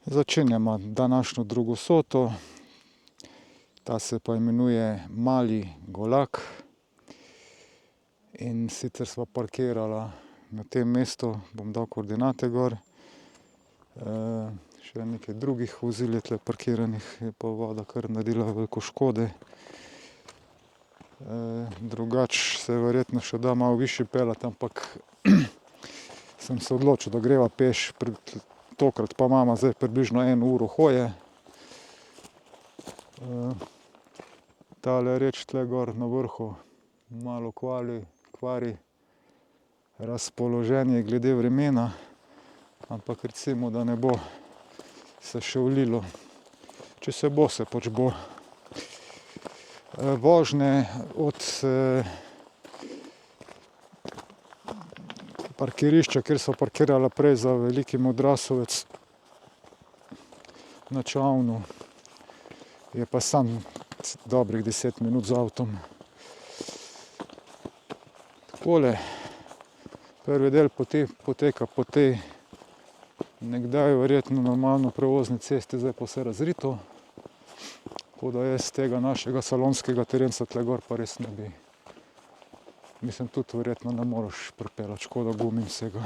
Začenjamo današnjo drugo soto. Ta se pa imenuje Mali Golak. In sicer sva parkirala na tem mestu, bom dal koordinate gor. Še nekaj drugih vozil je tle parkiranih, je pa voda kar naredila veliko škode. Drugače se verjetno še da malo višje peljati, ampak sem se odločil, da greva peš. Tokrat pa imamo zdaj približno 1 uro hoje. Tale reč tle gor na vrhu malo kvari razpoloženje glede vremena, ampak recimo, da ne bo se še ulilo. Če se bo, se pač bo. Vožnje od parkirišča, kjer sva parkirala prej za Veliki Modrasovec na Čavnu, je pa samo dobrih 10 minut z avtom. Takole, prvi del poti poteka po tej nekdaj verjetno normalno prevozni cesti, zdaj pa vse razrito. Tako da jaz tega našega salonskega terenca tle gor pa res ne bi. Mislim, tudi verjetno ne moreš pripeljati, škoda gum in vsega.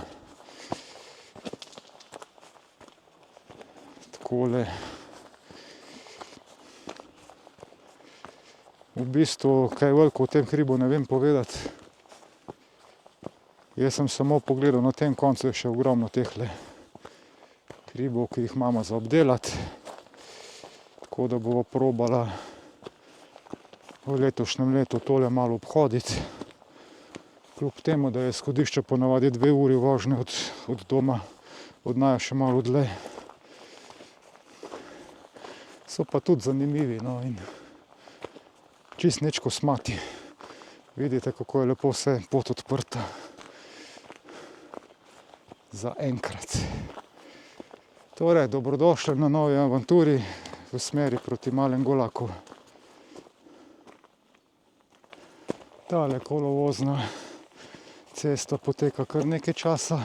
Takole. V bistvu kaj veliko o tem hribu ne vem povedati. Jaz sem samo pogledal, na tem koncu je še ogromno tehle hribov, ki jih imamo za obdelati. Tako da bova probala v letošnjem letu tole malo obhoditi. Kljub temu, da je izhodišče ponavadi 2 uri vožnje od doma, od naju še malo dlje. So pa tudi zanimivi, no, in čisto nič kosmati. Vidite, kako je lepo vse pot odprta. Za enkrat. Torej, dobrodošli na novi avanturi v smeri proti Malemu Golaku. Tale kolovozna cesta poteka kar nekaj časa.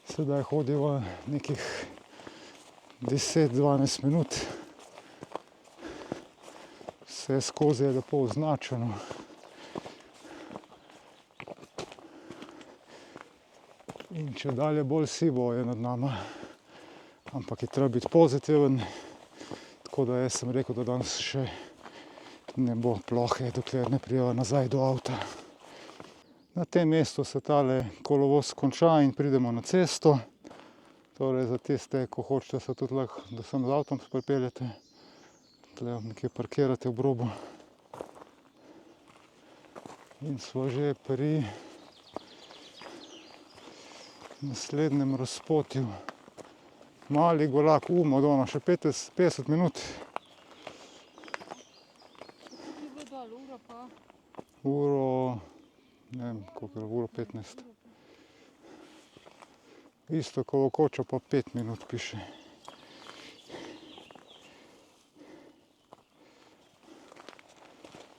Sedaj hodiva nekih 10-12 minut. Vse skozi je lepo označeno. In čedalje bolj sivo je nad nama. Ampak je treba biti pozitiven. Tako da jaz sem rekel, da danes še ne bo plohe, dokler ne prideva nazaj do avta. Na tem mestu se tale kolovoz konča in pridemo na cesto. Torej za tiste, ko hočete se tudi lahko, da se z avtom pripeljete. Tle nekje parkirate ob robu. In sva že pri naslednjem razpotju. Mali Golak, Madona, še 50 minut. Uro, ne vem, koliko je, uro 15. Isto ko v Kočo pa 5 minut piše.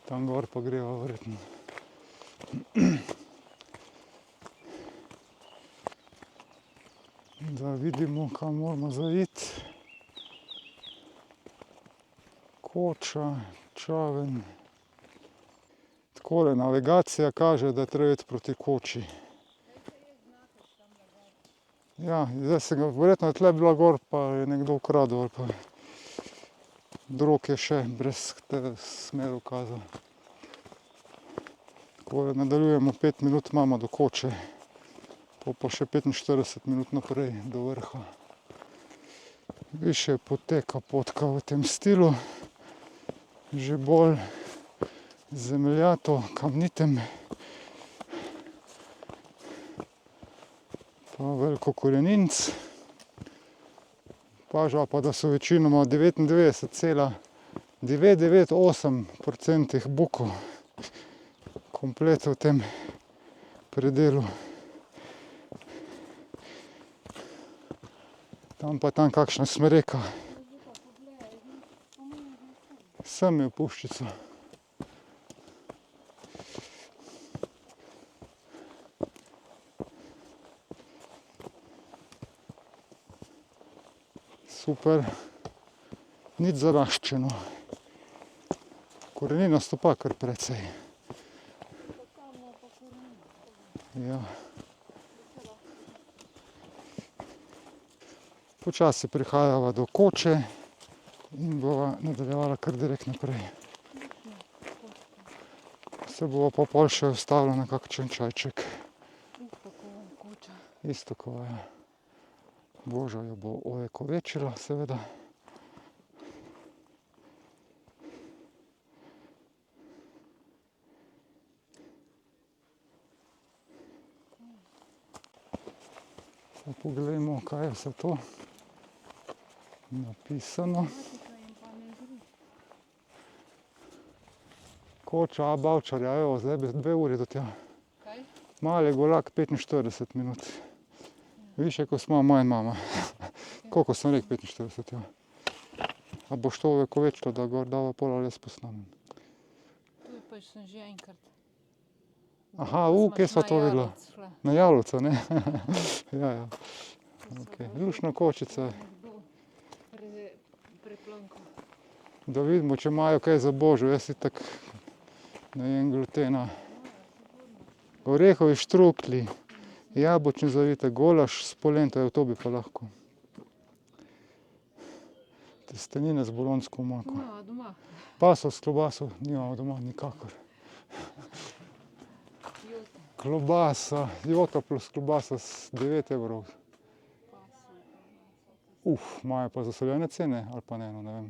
Tam gor pa greva verjetno. Da vidimo, kam moramo zaiti. Koča, Čaven. Takole navigacija kaže, da je treba iti proti Koči. Ja, zdaj se ga, verjetno je tle bila gor, pa je nekdo ukradel ali pa drog je še brez smer ukazal. Takole nadaljujemo, 5 minut imamo do Koče. Pa še 45 minut naprej do vrha. Više poteka potka v tem stilu. Že bolj zemljato, kamnitem. Pa veliko koreninc. Pažava pa, da so večinoma 99,998% bukov. Komplet v tem predelu. Tam pa tam kakšna smreka. Sem je v puščico. Super. Nič zaraščeno. Koreninasto pa kar precej. Ja. Počasi prihajava do Koče in bova nadaljevala kar direkt naprej. Se bova pa pol še ustavila na kakšen čajček. Istokova, ja. Boža jo bo ovekovečila, seveda. Poglejmo, kaj je vse to napisano. Koča, Bavčarja, evo, zdaj bi 2 uri do tja. Mali Golak 45 minut. Više, ko smo moja mama. Koliko sem rekel, 45, ja. A boš to ovekovečilo, da gor dava pola les posnamem? Tu pa sem že enkrat. Aha, kje sva to videla? Na Javlovca, ne? Ja, ja. Okay. Luštna kočica. Da vidimo, če imajo kaj za božjo, jaz itak ne jem glutena. Orehovi štrukli, jabolčni zavitek, golaž s polento, to bi pa lahko. Testenine z bolonjsko omako. Imamo doma. Paso s klobaso nimamo doma nikakor. Klobasa, jota plus klobasa s 9 evrov. Imajo pa zasoljene cene, ali pa ne, no ne vem.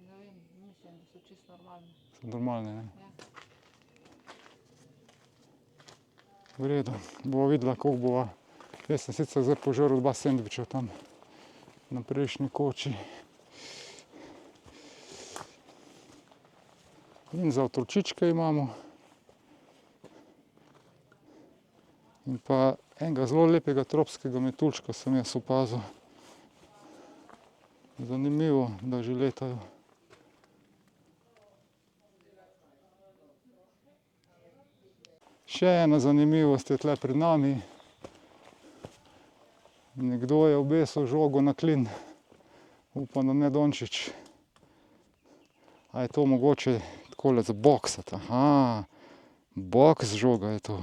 Ne vem, mislim, da so čisto normalne. So normalne, ne? Ja. V redu, bova videla, koliko bova. Jaz sem sicer zdaj požrl 2 sendviča tam na prejšnji Koči. In za otročičke imamo. In pa enega zelo lepega tropskega metuljčka sem jaz opazil. Zanimivo, da že letajo. Še ena zanimivost je tle pred nami. Nekdo je obesil žogo na klin. Upam, da ne Dončić. A je to mogoče takole za boksati? Aha, boks žoga je to.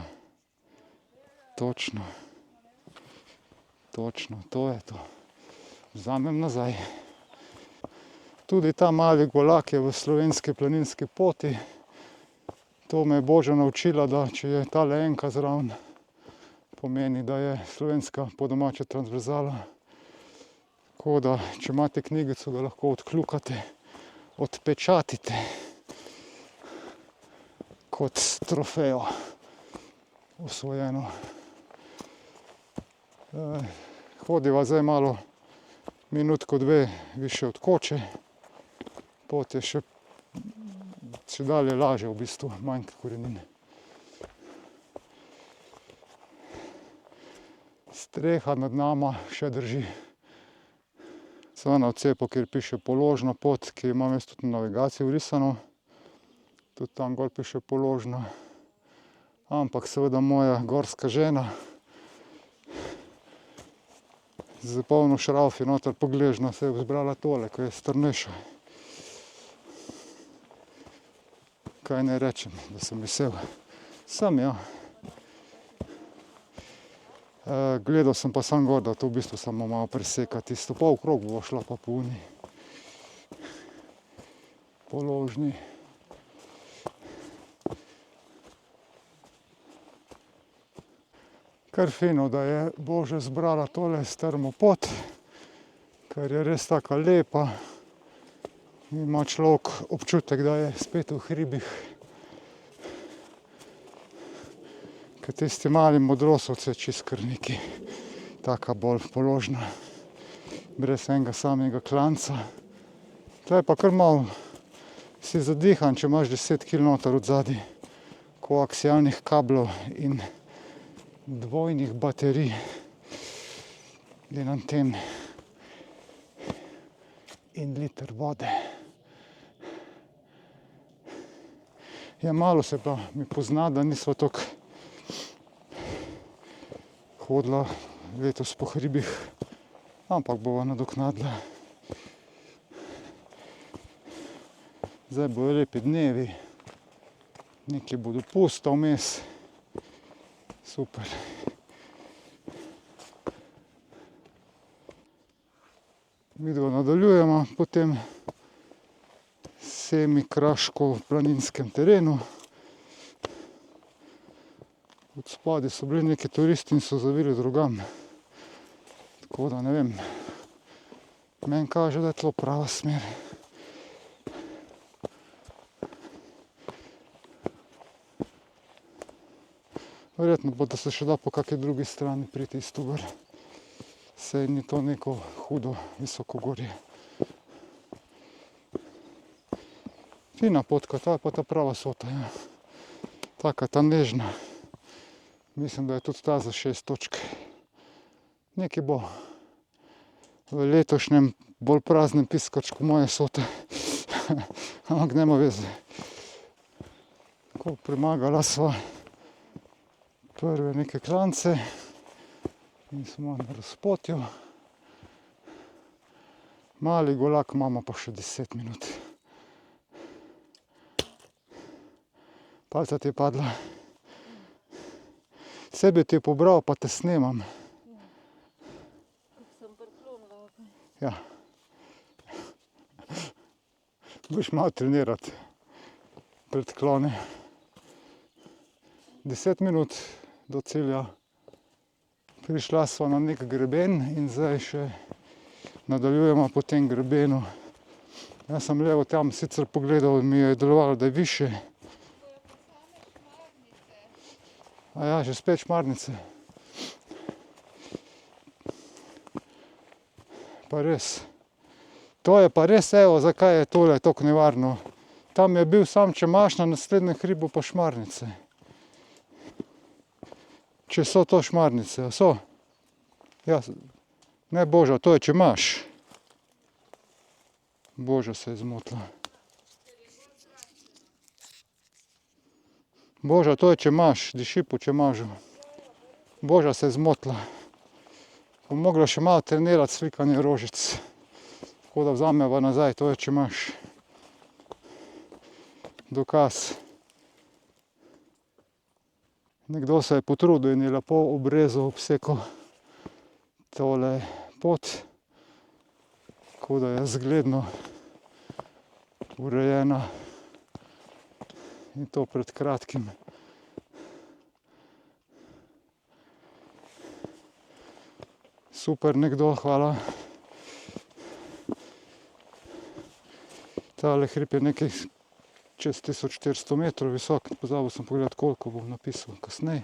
Točno. Točno, to je to. Vzamem nazaj. Tudi ta mali Golak je v slovenski planinski poti. To me je Boža naučila, da če je tale enka zraven, pomeni, da je slovenska po domače transverzala. Tako da, če imate knjigico, ga lahko odkljukate, odpečatite kot trofejo osvojeno. Hodiva zdaj malo minutko 2 više od Koče. Pot je še dalje lažje v bistvu, manj korenine. Streha nad nama še drži. Sva na odcepu, kjer piše položna pot, ki imam jaz tudi na navigaciji vrisano. Tudi tam gor piše položna. Ampak seveda moja gorska žena z polno šraufi noter pogležna se je vzbrala tole, ko je strnejša. Kaj ne rečem, da sem vesel. Sem, ja. Gledal sem pa sam gor, da to v bistvu samo malo preseka tisto. Pol krog bo šla pa po uni. Položni. Kar fino, da je Boža zbrala tole strmo pot, ker je res taka lepa. Ima človek občutek, da je spet v hribih. Ker tisti mali Modrosovci je čisto kar neki, taka bolj položna, brez enega samega klanca. Tle pa kar malo si zadihan, če imaš 10 km noter odzadaj koaksialnih kablov in dvojnih baterij in anten in liter vode. Ja, malo se pa mi pozna, da nisva toliko hodila letos po hribih, ampak bova nadoknadila. Zdaj bojo lepi dnevi. Nekaj bo dopusta vmes. Super. Midva nadaljujemo po tem semi-kraško-planinskem terenu. Od spodaj so bili neki turisti in so zavili drugam. Tako da ne vem. Meni kaže, da je to prava smer. Verjetno pa, da se še da po kakšni drugi strani priti isto gor. Saj ni to neko hudo visokogorje. Fina potka, ta je pa ta prava sota. Ja. Taka ta nežna. Mislim, da je tudi ta za 6 točk. Nekaj bo. V letošnjem bolj praznem piskačku moje sote. Ampak nema veze. Tako premagala sva prve neke klance. In smo na razpotju. Mali golak imamo pa še 10 minut. Palca ti je padla. Sebe ti je pobral, pa te snemam. Sem priklonila. Ja. Boš malo trenirati predklone. 10 minut do cilja. Prišla sva na nek greben in zdaj še nadaljujemo po tem grebenu. Jaz sem levo tam sicer pogledal in mi je delovalo, da je više. A ja, že spet šmarnice. Pa res. To je pa res, evo, zakaj je tole tako nevarno. Tam je bil sam Čemaš, na naslednjem hribu pa šmarnice. Če so to šmarnice, so. Ja, ne Boža, to je Čemaš. Boža se je zmotila. Boža, to je Čemaš, diši po Čemažu. Boža se je zmotila. Bom mogla še malo trenirati slikanje rožic. Tako da vzameva nazaj, to je Čemaš. Dokaz. Nekdo se je potrudil in je lepo obrezal, obsekal tole pot. Tako da je zgledno urejena. In to pred kratkim. Super nekdo, hvala. Tale hrib je nekaj čez 1400 metrov visok. Pozabil sem pogledati, koliko bom napisal kasneje.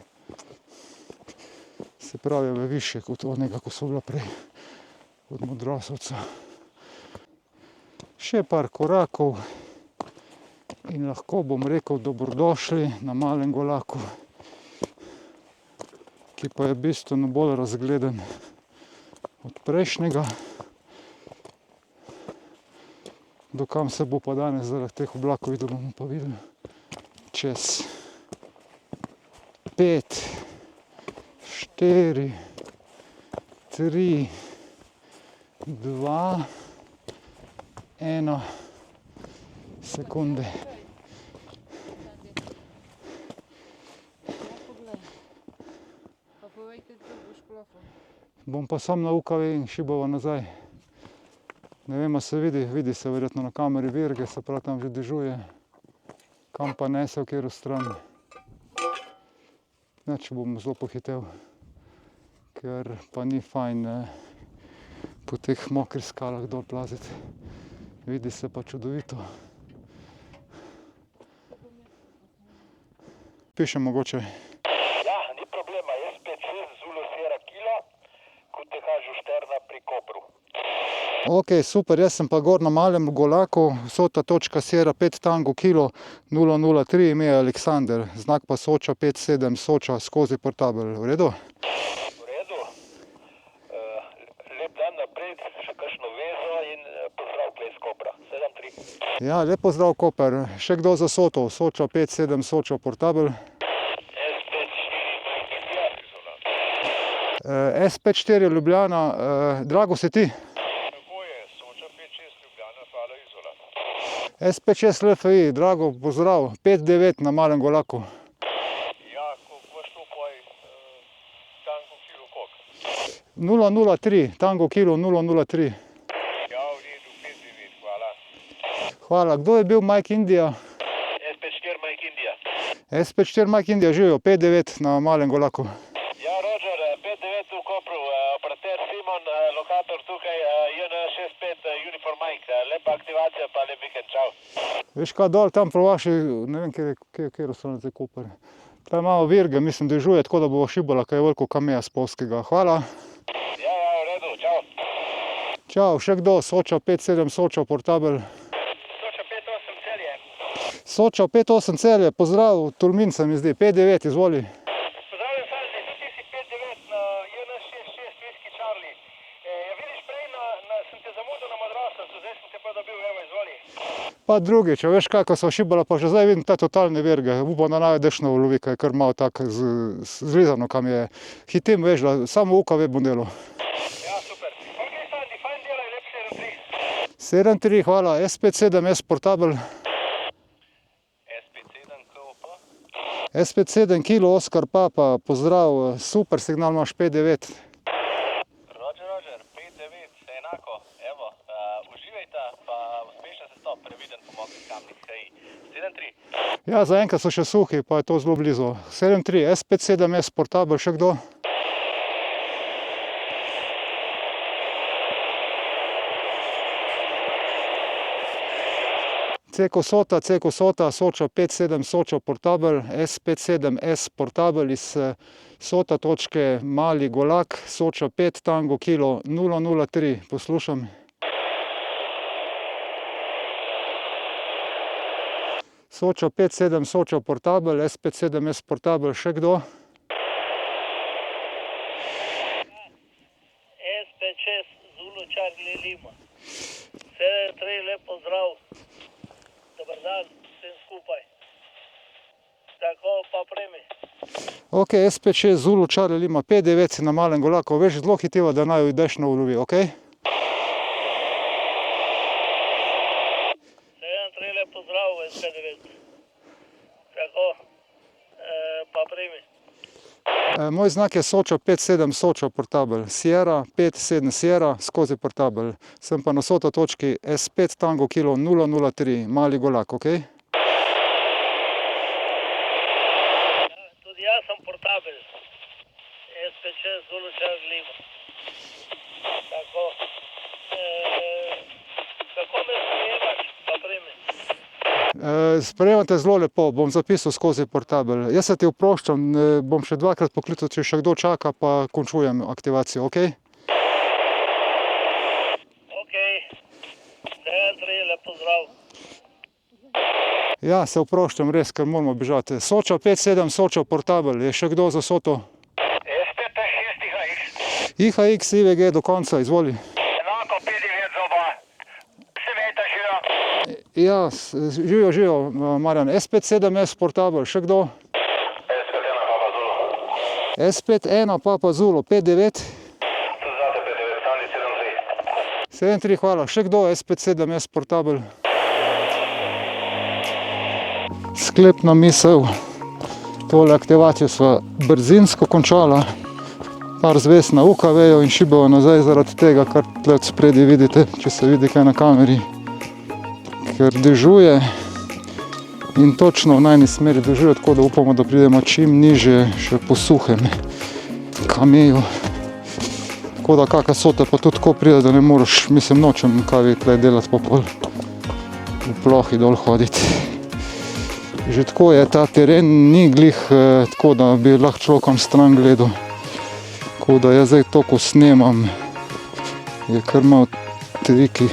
Se pravi, je više kot onega, ko so bila prej od Modrasovca. Še par korakov in lahko bom rekel dobrodošli na Malem Golaku, ki pa je bistveno bolj razgleden od prejšnjega. Dokam se bo pa danes zaradi teh oblakov videlo, bomo pa videli. Čez 5, 4, 3, 2, 1 sekunde. Pa povejte, da boš klopil. Bom pa sam na UKV in šibova nazaj. Ne vem, a se vidi se verjetno na kameri Virge, se pravi tam že dežuje. Kam pa nese, v katero stran. Neč bom zelo pohitel, ker pa ni fajn po teh mokrih skalah dol plaziti. Vidi se pa čudovito. Pišem mogoče. Ja, ni problema, jaz 5-6 Zulu Sierra Kilo, kot te kažu Šterna pri Kopru. Ok, super, jaz sem pa gor na Malem Golaku, sota točka Sierra 5 Tango Kilo 003, ime je Aleksander, znak pa Soča 57, Soča skozi Portabel, v redu? V redu. Lep dan naprej, še kakšno vezo in pozdrav tle iz Kopra. 7-3. Ja, lep pozdrav Koper, še kdo za Soto, Soča 57, Soča Portabel. S5-4 S54 Ljubljana. Ljubljana, Drago si ti? Tako je, Soča 5-6 Ljubljana. Ljubljana, hvala Izola. SPČ LFI, Drago, pozdrav, 5-9 na Malem Golaku. Ja, koliko boš to poj, tanko kilo koliko? 003, tango kilo 003. Ja, v redu, 5-9, hvala. Hvala, kdo je bil Mike India? SP4 Mike India. SP4 Mike India, živijo, 5-9 na Malem Golaku. Ja, Roger, 5-9 v Kopru, operater Simon, lokator tukaj, JN65 Uniform Mike, lepa aktivacija pa lep vikend, čau. Veš kaj, dol tam pro vaši, ne vem, kjer so na te Koper. Tam imamo virge, mislim, dežuje, tako da bo šibala, kaj je veliko kameja spolskega. Hvala. Ja, v redu, čau. Čau, še kdo? Soča 5-7, Soča Portabel. Soča 5-8 Celje. Soča 5-8 Celje, pozdrav, Tolmin se mi zdi, 5-9, izvoli. Pozdravljen, Sandy, ti si 5-9 na JN66 Whisky Charlie. Ja, vidiš, prej sem te zamudil na madrasu, zdaj sem te pa dobil, evo, izvoli. Pa drugič, a veš kaj, ko so šibala, pa že zdaj vidim te totalne virge. Upam, da najdeš na ulovi, kaj je kar malo tako zlizano, kam je. Hitim, veš, da samo UKV bom delal. Ja, super. Ok, Sandy, fajn delaj, lep 7-3, 7-3. hvala, SP7 S Portabel. SP7 KOP. SP7 Kilo Oskar Papa, pozdrav, super signal imaš 5-9. Roger, 5-9, enako, evo, uživajte, pa uspešen sestop, previden po mokrih kamnih, hej. 7-3. Ja, zaenkrat so še suhi, pa je to zelo blizu. 7-3, SP7 S Portabel, še kdo? Ceko Sota, Soča 5-7, Soča Portabel, S57 S Portabel iz Sota točke Mali Golak, Soča 5, Tango Kilo 003, poslušam. Soča 5-7, Soča Portabel, S57 S Portabel, še kdo? SP6 Zulu Charlie Lima. 7-3, lep pozdrav. Dobar dan, vsem skupaj. Tako pa premi. Ok, SP6 Zulu Charlie Lima, 5-9 na Malem Golaku, veš, zelo hitiva, da naj ideš na ulovi, ok? 7-3, lep pozdrav, SP9. Tako, pa premi. Moj znak je Soča 5-7, Soča Portabel, Sierra 5-7 Sierra skozi Portabel. Sem pa na Sota točki S5 Tango Kilo 003, Mali Golak, ok? Tudi jaz sem Portabel. SP6 Zulu Charlie Lima. Tako, kako me sprejemaš, pa premi. Sprejemam te zelo lepo, bom zapisal skozi Portabel. Jaz se ti oproščam, bom še dvakrat poklical, če še kdo čaka, pa končujem aktivacijo, ok? Ok, 7-3, lep pozdrav. Ja, se oproščam, res, ker moramo bežati. Soča 5-7, Soča Portabel, je še kdo za Soto? SP6 IHX. IHX, IVG do konca, izvoli. Enako, 5-9 za oba. Seveda živijo. Ja, živijo, Marjan. S57 S Portabel, še kdo? SP1 Papa Zulu. S51 Papa Zulu, 5-9. Tu zate 5-9, Sandy 7-3. 7-3, hvala. Še kdo? S57 S Portabel. Sklepna misel. Tole aktivacijo sva brzinsko končala. Par zvezd na UKV-ju in šibava nazaj zaradi tega, kar tle od spredi vidite, če se vidi kaj na kameri. Ker dežuje in točno v najni smeri dežuje, tako da upamo, da pridemo čim nižje še po suhem kameju. Tako da kakšna Sota pa tudi tako pride, da ne moreš, mislim, nočem kaj tle delati pa pol v plohi dol hoditi. Že tako je, ta teren ni glih tako, da bi lahko človekom stran gledal. Tako da jaz zdaj to, ko snemam, je kar malo triki.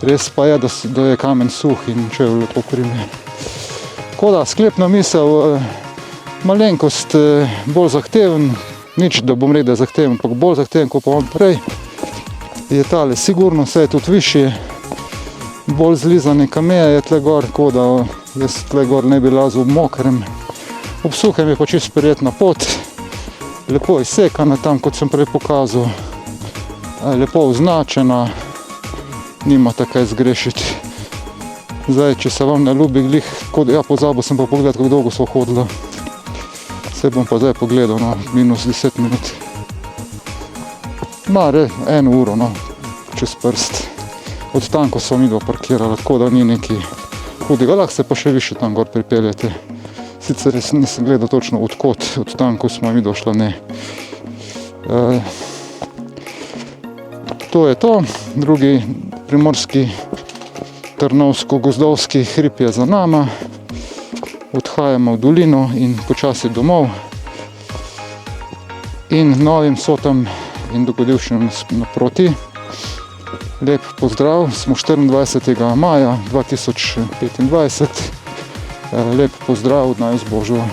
Res pa je, da je kamen suh in čevelj lepo prime. Tako da, sklepna misel, malenkost bolj zahteven, nič, da bom rekel, da je zahteven, ampak bolj zahteven, kot pa on prej. Je tale sigurno, vse je tudi višje, bolj zlizane kameje je tle gor, tako da jaz tle gor ne bi lazil v mokrem. Ob suhem je pa čisto prijetna pot, lepo izsekana tam, kot sem prej pokazal, lepo označena. nimate kaj zgrešiti. Zdaj, če se vam ne ljubi glih, ja, pozabil sem pa pogledati, kako dolgo smo hodili. Se bom pa zdaj pogledal, no, minus 10 minut. Mare, 1 uro, no, čez prst. Od tam, ko smo midva parkirala, tako da ni neki hudega, lahko se pa še više tam gor pripeljete. Sicer res nisem gledal točno odkot, od tam, ko smo midva šla, ne. To je to, drugi primorski Trnovsko-gozdovski hrib je za nama. Odhajamo v dolino in počasi domov. In Novim Sotam in Dogodivščinam naproti. Lep pozdrav, smo 24. maja 2025. Lep pozdrav, naj z Božjo.